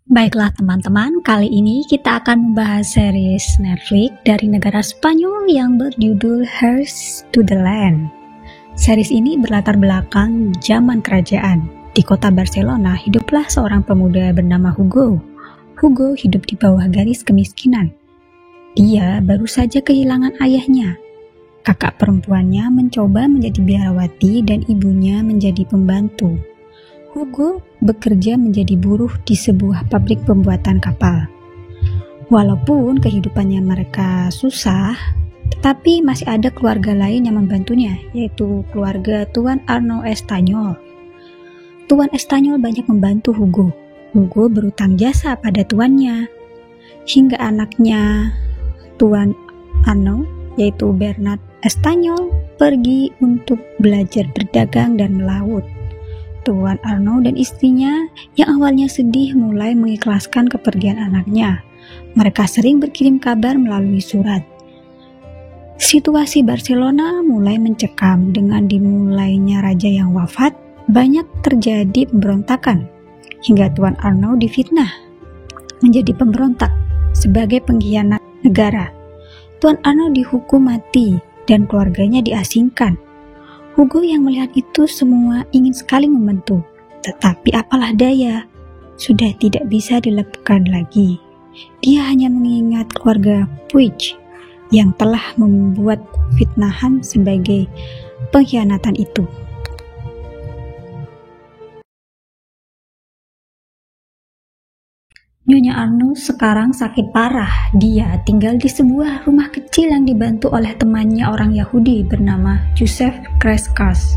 Baiklah teman-teman, kali ini kita akan membahas series Netflix dari negara Spanyol yang berjudul Here's to the Land. Series ini berlatar belakang zaman kerajaan. Di kota Barcelona hiduplah seorang pemuda bernama Hugo. Hugo hidup di bawah garis kemiskinan. Dia baru saja kehilangan ayahnya. Kakak perempuannya mencoba menjadi biarawati dan ibunya menjadi pembantu. Hugo bekerja menjadi buruh di sebuah pabrik pembuatan kapal. Walaupun kehidupannya mereka susah, tetapi masih ada keluarga lain yang membantunya, yaitu keluarga Tuan Arnau Estanyol. Tuan Estanyol banyak membantu Hugo. Hugo berutang jasa pada tuannya, hingga anaknya Tuan Arnau, yaitu Bernat Estanyol, pergi untuk belajar berdagang dan melaut. Tuan Arnau dan istrinya yang awalnya sedih mulai mengikhlaskan kepergian anaknya. Mereka sering berkirim kabar melalui surat. Situasi Barcelona mulai mencekam dengan dimulainya raja yang wafat. Banyak terjadi pemberontakan hingga Tuan Arnau difitnah menjadi pemberontak sebagai pengkhianat negara. Tuan Arnau dihukum mati dan keluarganya diasingkan. Hugo yang melihat itu semua ingin sekali membantu, tetapi apalah daya, sudah tidak bisa dilakukan lagi. Dia hanya mengingat keluarga Puig yang telah membuat fitnahan sebagai pengkhianatan itu. Nyonya Arnau sekarang sakit parah. Dia tinggal di sebuah rumah kecil yang dibantu oleh temannya orang Yahudi bernama Joseph Crescas.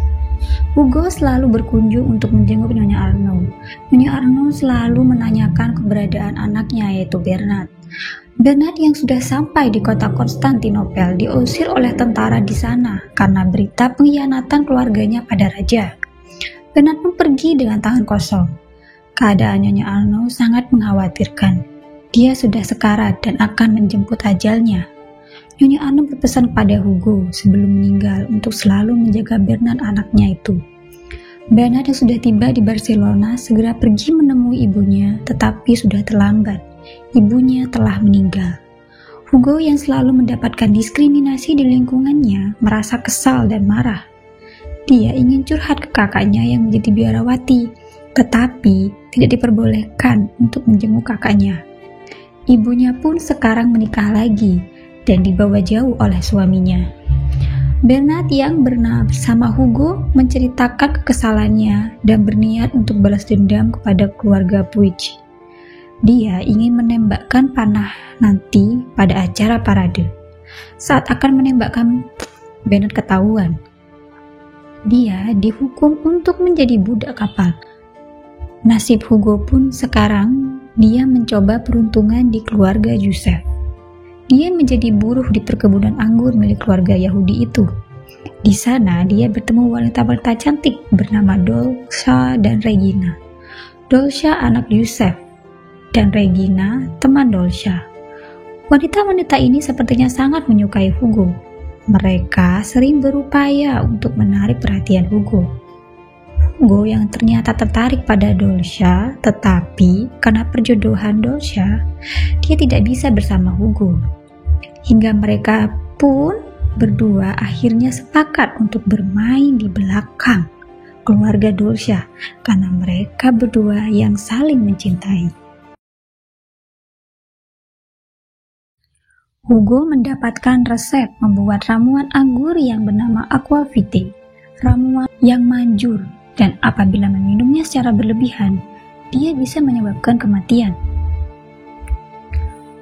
Hugo selalu berkunjung untuk menjenguk Nyonya Arnau. Nyonya Arnau selalu menanyakan keberadaan anaknya, yaitu Bernat. Bernat yang sudah sampai di kota Konstantinopel diusir oleh tentara di sana karena berita pengkhianatan keluarganya pada raja. Bernat pun pergi dengan tangan kosong. Keadaan Nyonya Arnau sangat mengkhawatirkan. Dia sudah sekarat dan akan menjemput ajalnya. Nyonya Arnau berpesan pada Hugo sebelum meninggal untuk selalu menjaga Bernat anaknya itu. Bernat yang sudah tiba di Barcelona segera pergi menemui ibunya, tetapi sudah terlambat. Ibunya telah meninggal. Hugo yang selalu mendapatkan diskriminasi di lingkungannya merasa kesal dan marah. Dia ingin curhat ke kakaknya yang menjadi biarawati, tetapi tidak diperbolehkan untuk menjenguk kakaknya. Ibunya pun sekarang menikah lagi dan dibawa jauh oleh suaminya. Bernat yang bersama Hugo menceritakan kekesalannya dan berniat untuk balas dendam kepada keluarga Puig. Dia ingin menembakkan panah nanti pada acara parade. Saat akan menembakkan, Bernat ketahuan. Dia dihukum untuk menjadi budak kapal. Nasib Hugo pun sekarang dia mencoba peruntungan di keluarga Joseph. Dia menjadi buruh di perkebunan anggur milik keluarga Yahudi itu. Di sana dia bertemu wanita-wanita cantik bernama Dolça dan Regina. Dolça anak Joseph dan Regina teman Dolça. Wanita-wanita ini sepertinya sangat menyukai Hugo. Mereka sering berupaya untuk menarik perhatian Hugo. Hugo yang ternyata tertarik pada Dolça, tetapi karena perjodohan Dolça, dia tidak bisa bersama Hugo. Hingga mereka pun berdua akhirnya sepakat untuk bermain di belakang keluarga Dolça karena mereka berdua yang saling mencintai. Hugo mendapatkan resep membuat ramuan anggur yang bernama aquavite, ramuan yang manjur. Dan apabila meminumnya secara berlebihan, dia bisa menyebabkan kematian.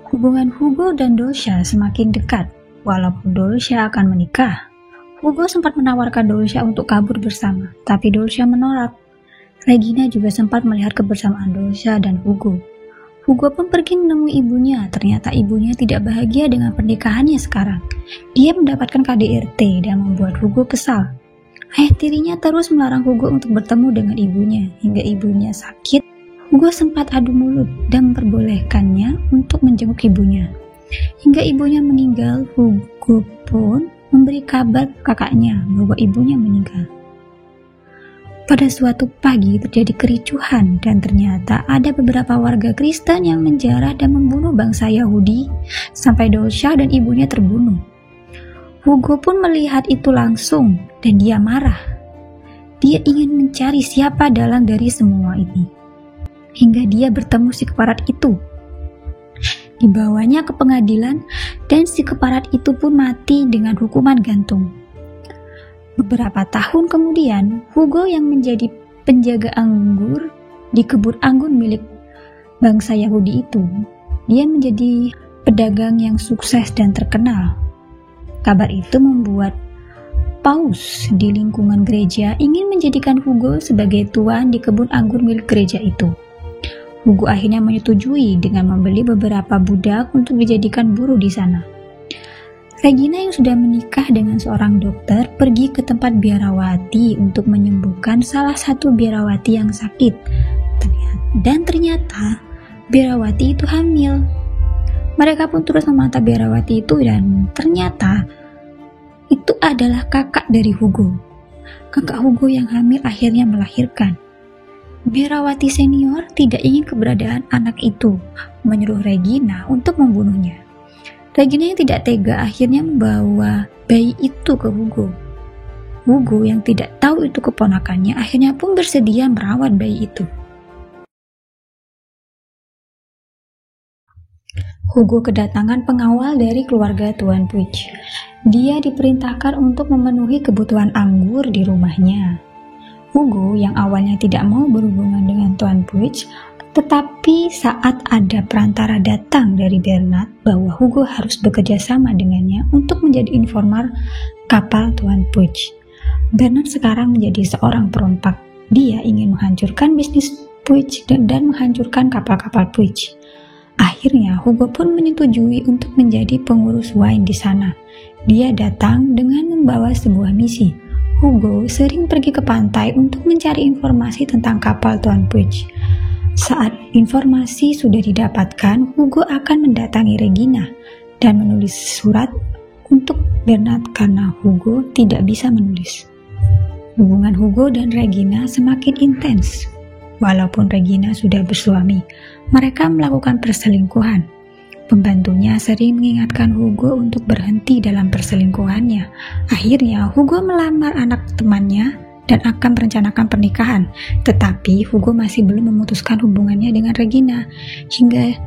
Hubungan Hugo dan Dolça semakin dekat. Walaupun Dolça akan menikah, Hugo sempat menawarkan Dolça untuk kabur bersama, tapi Dolça menolak. Regina juga sempat melihat kebersamaan Dolça dan Hugo. Hugo pun pergi menemui ibunya. Ternyata ibunya tidak bahagia dengan pernikahannya sekarang. Dia mendapatkan KDRT dan membuat Hugo kesal. Ayah tirinya terus melarang Hugo untuk bertemu dengan ibunya. Hingga ibunya sakit, Hugo sempat adu mulut dan memperbolehkannya untuk menjenguk ibunya. Hingga ibunya meninggal, Hugo pun memberi kabar ke kakaknya bahwa ibunya meninggal. Pada suatu pagi terjadi kericuhan dan ternyata ada beberapa warga Kristen yang menjarah dan membunuh bangsa Yahudi sampai Dolsha dan ibunya terbunuh. Hugo pun melihat itu langsung dan dia marah. Dia ingin mencari siapa dalang dari semua ini. Hingga dia bertemu si keparat itu. Dibawanya ke pengadilan dan si keparat itu pun mati dengan hukuman gantung. Beberapa tahun kemudian, Hugo yang menjadi penjaga anggur di kebun anggur milik bangsa Yahudi itu, dia menjadi pedagang yang sukses dan terkenal. Kabar itu membuat paus di lingkungan gereja ingin menjadikan Hugo sebagai tuan di kebun anggur milik gereja itu. Hugo akhirnya menyetujui dengan membeli beberapa budak untuk dijadikan buruh di sana. Regina yang sudah menikah dengan seorang dokter pergi ke tempat biarawati untuk menyembuhkan salah satu biarawati yang sakit. Dan ternyata biarawati itu hamil. Mereka pun terus memantau biarawati itu dan ternyata itu adalah kakak dari Hugo. Kakak Hugo yang hamil akhirnya melahirkan. Biarawati senior tidak ingin keberadaan anak itu, menyuruh Regina untuk membunuhnya. Regina yang tidak tega akhirnya membawa bayi itu ke Hugo. Hugo yang tidak tahu itu keponakannya akhirnya pun bersedia merawat bayi itu. Hugo kedatangan pengawal dari keluarga Tuan Puig. Dia diperintahkan untuk memenuhi kebutuhan anggur di rumahnya. Hugo yang awalnya tidak mau berhubungan dengan Tuan Puig, tetapi saat ada perantara datang dari Bernard bahwa Hugo harus bekerja sama dengannya untuk menjadi informan kapal Tuan Puig. Bernard sekarang menjadi seorang perompak. Dia ingin menghancurkan bisnis Puig dan menghancurkan kapal-kapal Puig. Akhirnya Hugo pun menyetujui untuk menjadi pengurus wine di sana. Dia datang dengan membawa sebuah misi. Hugo sering pergi ke pantai untuk mencari informasi tentang kapal Tuan Puig. Saat informasi sudah didapatkan, Hugo akan mendatangi Regina dan menulis surat untuk Bernard karena Hugo tidak bisa menulis. Hubungan Hugo dan Regina semakin intens. Walaupun Regina sudah bersuami, mereka melakukan perselingkuhan. Pembantunya sering mengingatkan Hugo untuk berhenti dalam perselingkuhannya. Akhirnya Hugo melamar anak temannya dan akan merencanakan pernikahan, tetapi Hugo masih belum memutuskan hubungannya dengan Regina. Hingga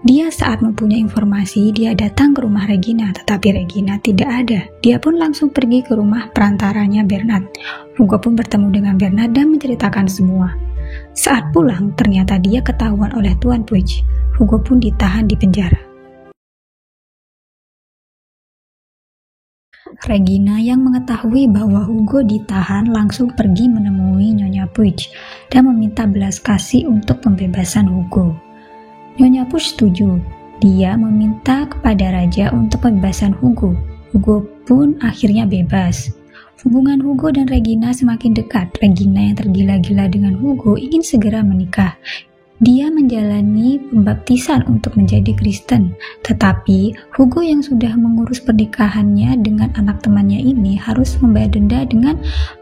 dia saat mempunyai informasi, dia datang ke rumah Regina, tetapi Regina tidak ada. Dia pun langsung pergi ke rumah perantaranya Bernard. Hugo pun bertemu dengan Bernard dan menceritakan semua. Saat pulang, ternyata dia ketahuan oleh Tuan Puig. Hugo pun ditahan di penjara. Regina yang mengetahui bahwa Hugo ditahan langsung pergi menemui Nyonya Puig dan meminta belas kasih untuk pembebasan Hugo. Nyonya Puig setuju. Dia meminta kepada raja untuk pembebasan Hugo. Hugo pun akhirnya bebas. Hubungan Hugo dan Regina semakin dekat. Regina yang tergila-gila dengan Hugo ingin segera menikah. Dia menjalani pembaptisan untuk menjadi Kristen, tetapi Hugo yang sudah mengurus pernikahannya dengan anak temannya ini harus membayar denda dengan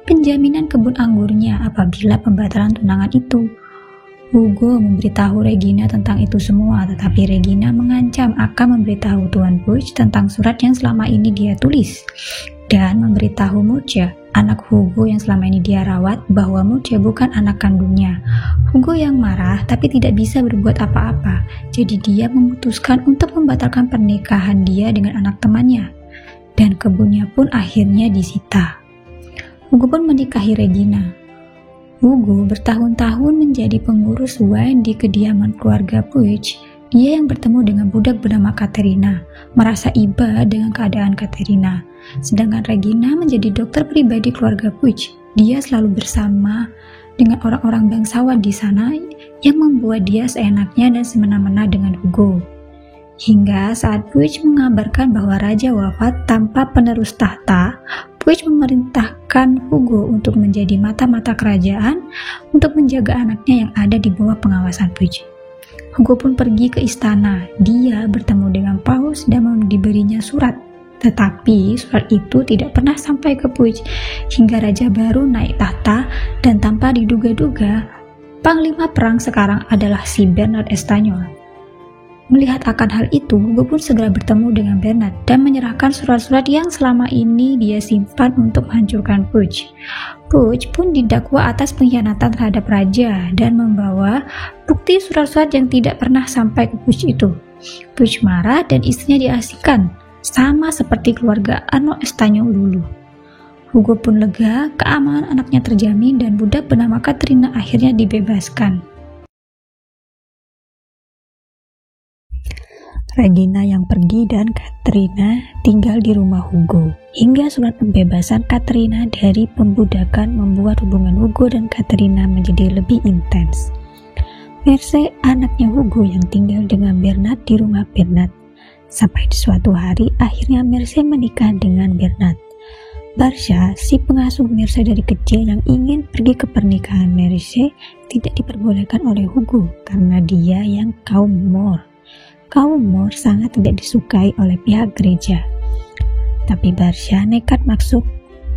penjaminan kebun anggurnya apabila pembatalan tunangan itu. Hugo memberitahu Regina tentang itu semua, tetapi Regina mengancam akan memberitahu Tuan Puig tentang surat yang selama ini dia tulis dan memberitahu Murcia, anak Hugo yang selama ini dia rawat, bahwa Murcia bukan anak kandungnya. Hugo yang marah tapi tidak bisa berbuat apa-apa, jadi dia memutuskan untuk membatalkan pernikahan dia dengan anak temannya, dan kebunnya pun akhirnya disita. Hugo pun menikahi Regina. Hugo bertahun-tahun menjadi pengurus wine di kediaman keluarga Puig. Dia yang bertemu dengan budak bernama Katerina, merasa iba dengan keadaan Katerina. Sedangkan Regina menjadi dokter pribadi keluarga Puig. Dia selalu bersama dengan orang-orang bangsawan di sana yang membuat dia seenaknya dan semena-mena dengan Hugo. Hingga saat Puig mengabarkan bahwa raja wafat tanpa penerus tahta, Puig memerintahkan Hugo untuk menjadi mata-mata kerajaan untuk menjaga anaknya yang ada di bawah pengawasan Puig. Hugo pun pergi ke istana. Dia bertemu dengan paus dan diberinya surat Tetapi surat itu tidak pernah sampai ke Puig hingga raja baru naik tahta, dan tanpa diduga-duga, panglima perang sekarang adalah si Bernard Estanyol. Melihat akan hal itu, Hugo pun segera bertemu dengan Bernard dan menyerahkan surat-surat yang selama ini dia simpan untuk menghancurkan Puig. Puig pun didakwa atas pengkhianatan terhadap raja dan membawa bukti surat-surat yang tidak pernah sampai ke Puig itu. Puig marah dan istrinya diasingkan, sama seperti keluarga Arnaud Estanyol dulu. Hugo pun lega, keamanan anaknya terjamin dan budak bernama Katrina akhirnya dibebaskan. Regina yang pergi dan Katrina tinggal di rumah Hugo. Hingga surat pembebasan Katrina dari pembudakan membuat hubungan Hugo dan Katrina menjadi lebih intens. Merce, anaknya Hugo yang tinggal dengan Bernard di rumah Bernard. Sampai di suatu hari, akhirnya Merce menikah dengan Bernard. Barsha, si pengasuh Merce dari kecil yang ingin pergi ke pernikahan Merce, tidak diperbolehkan oleh Hugo karena dia yang kaum Moor. Kaum Moor sangat tidak disukai oleh pihak gereja. Tapi Barsha nekat masuk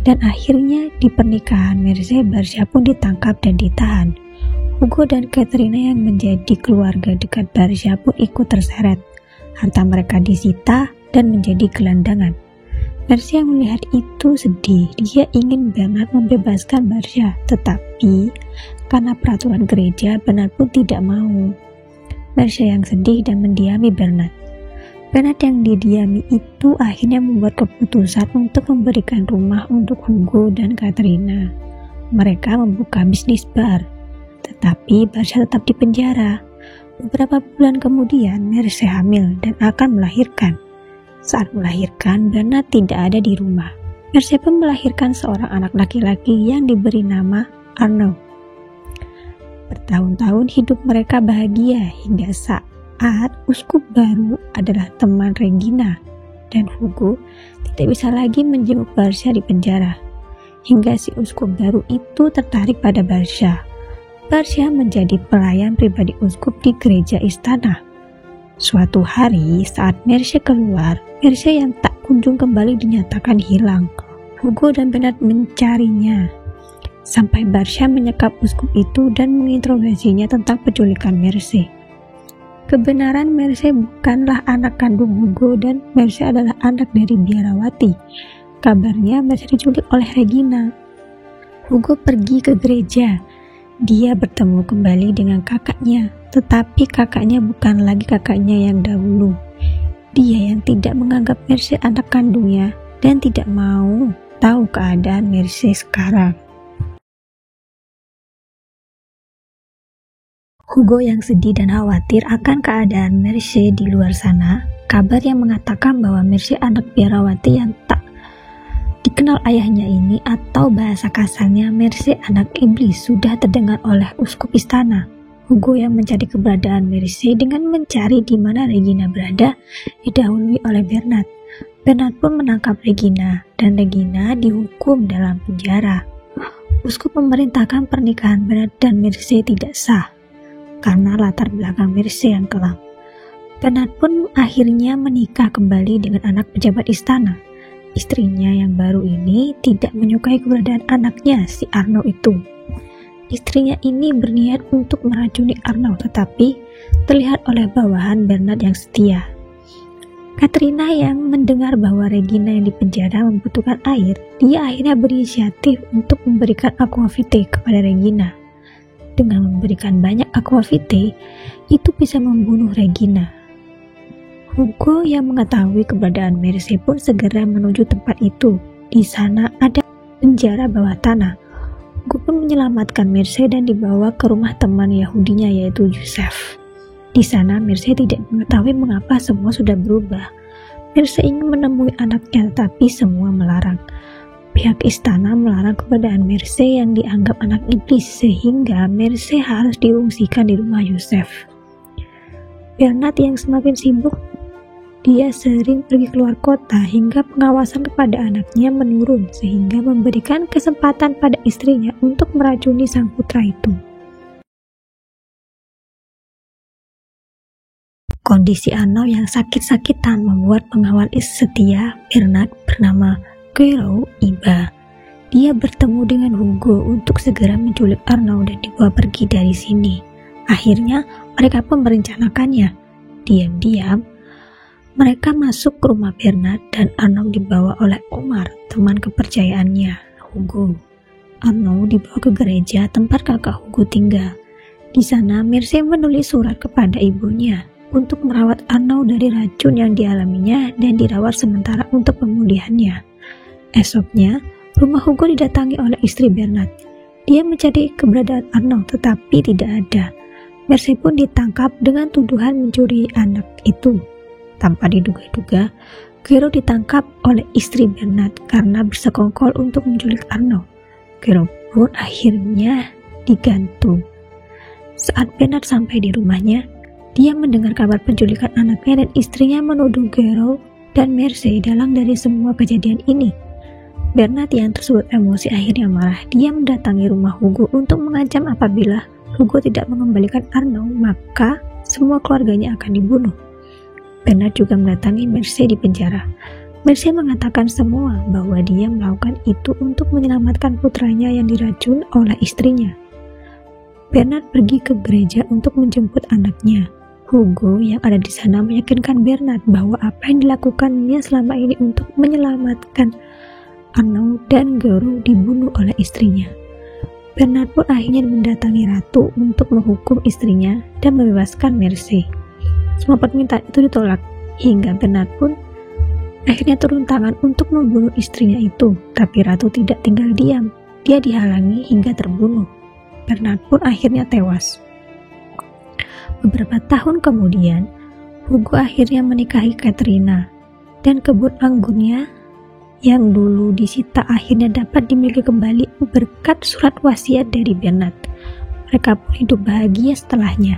dan akhirnya di pernikahan Merce, Barsha pun ditangkap dan ditahan. Hugo dan Katrina yang menjadi keluarga dekat Barsha pun ikut terseret. Harta mereka disita dan menjadi gelandangan. Barsha yang melihat itu sedih. Dia ingin Bernard membebaskan Barsha, tetapi karena peraturan gereja, Bernard pun tidak mau. Barsha yang sedih dan mendiami Bernard. Bernard yang didiami itu akhirnya membuat keputusan untuk memberikan rumah untuk Hugo dan Katrina. Mereka membuka bisnis bar, tetapi Barsha tetap dipenjara. Beberapa bulan kemudian, Merce hamil dan akan melahirkan. Saat melahirkan, Bernard tidak ada di rumah. Merce pun melahirkan seorang anak laki-laki yang diberi nama Arnaud. Bertahun-tahun hidup mereka bahagia hingga saat uskup baru adalah teman Regina dan Hugo tidak bisa lagi menjenguk Barsha di penjara. Hingga si uskup baru itu tertarik pada Barsha. Barsha menjadi pelayan pribadi uskup di gereja istana. Suatu hari saat Merce keluar, Merce yang tak kunjung kembali dinyatakan hilang. Hugo dan Bernard mencarinya. Sampai Barsha menyekap uskup itu dan menginterogasinya tentang penculikan Merce. Kebenaran Merce bukanlah anak kandung Hugo dan Merce adalah anak dari biarawati. Kabarnya Merce diculik oleh Regina. Hugo pergi ke gereja. Dia bertemu kembali dengan kakaknya, tetapi kakaknya bukan lagi kakaknya yang dahulu. Dia yang tidak menganggap Merce anak kandungnya dan tidak mau tahu keadaan Merce sekarang. Hugo yang sedih dan khawatir akan keadaan Merce di luar sana. Kabar yang mengatakan bahwa Merce anak biarawati yang tak dikenal ayahnya ini, atau bahasa kasarnya Merce anak iblis, sudah terdengar oleh uskup istana. Hugo yang mencari keberadaan Merce dengan mencari di mana Regina berada didahului oleh Bernard. Bernard pun menangkap Regina dan Regina dihukum dalam penjara. Uskup memerintahkan pernikahan Bernard dan Merce tidak sah karena latar belakang Merce yang kelam. Bernard pun akhirnya menikah kembali dengan anak pejabat istana. Istrinya yang baru ini tidak menyukai keberadaan anaknya, si Arnaud itu. Istrinya ini berniat untuk meracuni Arnaud, tetapi terlihat oleh bawahan Bernard yang setia. Katrina yang mendengar bahwa Regina yang dipenjara membutuhkan air, dia akhirnya berinisiatif untuk memberikan aquavite kepada Regina. Dengan memberikan banyak aquavite, itu bisa membunuh Regina. Hugo yang mengetahui keberadaan Merce pun segera menuju tempat itu. Di sana ada penjara bawah tanah. Hugo pun menyelamatkan Merce dan dibawa ke rumah teman Yahudinya yaitu Joseph. Di sana Merce tidak mengetahui mengapa semua sudah berubah. Merce ingin menemui anaknya tetapi semua melarang. Pihak istana melarang keberadaan Merce yang dianggap anak iblis sehingga Merce harus diungsikan di rumah Joseph. Bernard yang semakin sibuk, dia sering pergi keluar kota hingga pengawasan kepada anaknya menurun sehingga memberikan kesempatan pada istrinya untuk meracuni sang putra itu. Kondisi Arnaud yang sakit-sakitan membuat pengawal setia Bernard bernama Guiraud iba. Dia bertemu dengan Hugo untuk segera menculik Arnaud dan dibawa pergi dari sini. Akhirnya mereka pun merencanakannya. Diam-diam mereka masuk ke rumah Bernard dan Arnaud dibawa oleh Omar, teman kepercayaannya Hugo. Arnaud dibawa ke gereja tempat kakak Hugo tinggal. Di sana Mercy menulis surat kepada ibunya untuk merawat Arnaud dari racun yang dialaminya dan dirawat sementara untuk pemulihannya. Esoknya, rumah Hugo didatangi oleh istri Bernard. Dia mencari keberadaan Arnaud tetapi tidak ada. Mercy pun ditangkap dengan tuduhan mencuri anak itu. Tanpa diduga-duga, Guiraud ditangkap oleh istri Bernard karena bersekongkol untuk menculik Arnaud. Guiraud pun akhirnya digantung. Saat Bernard sampai di rumahnya, dia mendengar kabar penculikan anaknya dan istrinya menuduh Guiraud dan Mercy dalang dari semua kejadian ini. Bernard yang tersebut emosi akhirnya marah. Dia mendatangi rumah Hugo untuk mengancam apabila Hugo tidak mengembalikan Arnaud, maka semua keluarganya akan dibunuh. Bernard juga mendatangi Mercy di penjara. Mercy mengatakan semua bahwa dia melakukan itu untuk menyelamatkan putranya yang diracun oleh istrinya. Bernard pergi ke gereja untuk menjemput anaknya. Hugo yang ada di sana meyakinkan Bernard bahwa apa yang dilakukannya selama ini untuk menyelamatkan Arnaud dan Guiraud dibunuh oleh istrinya. Bernard pun akhirnya mendatangi ratu untuk menghukum istrinya dan membebaskan Mercy. Semua permintaan itu ditolak, hingga Bernard pun akhirnya turun tangan untuk membunuh istrinya itu, tapi ratu tidak tinggal diam. Dia dihalangi hingga terbunuh. Bernard pun akhirnya tewas. Beberapa tahun kemudian, Hugo akhirnya menikahi Katrina, dan kebun anggurnya yang dulu disita akhirnya dapat dimiliki kembali berkat surat wasiat dari Bernard. Mereka pun hidup bahagia setelahnya.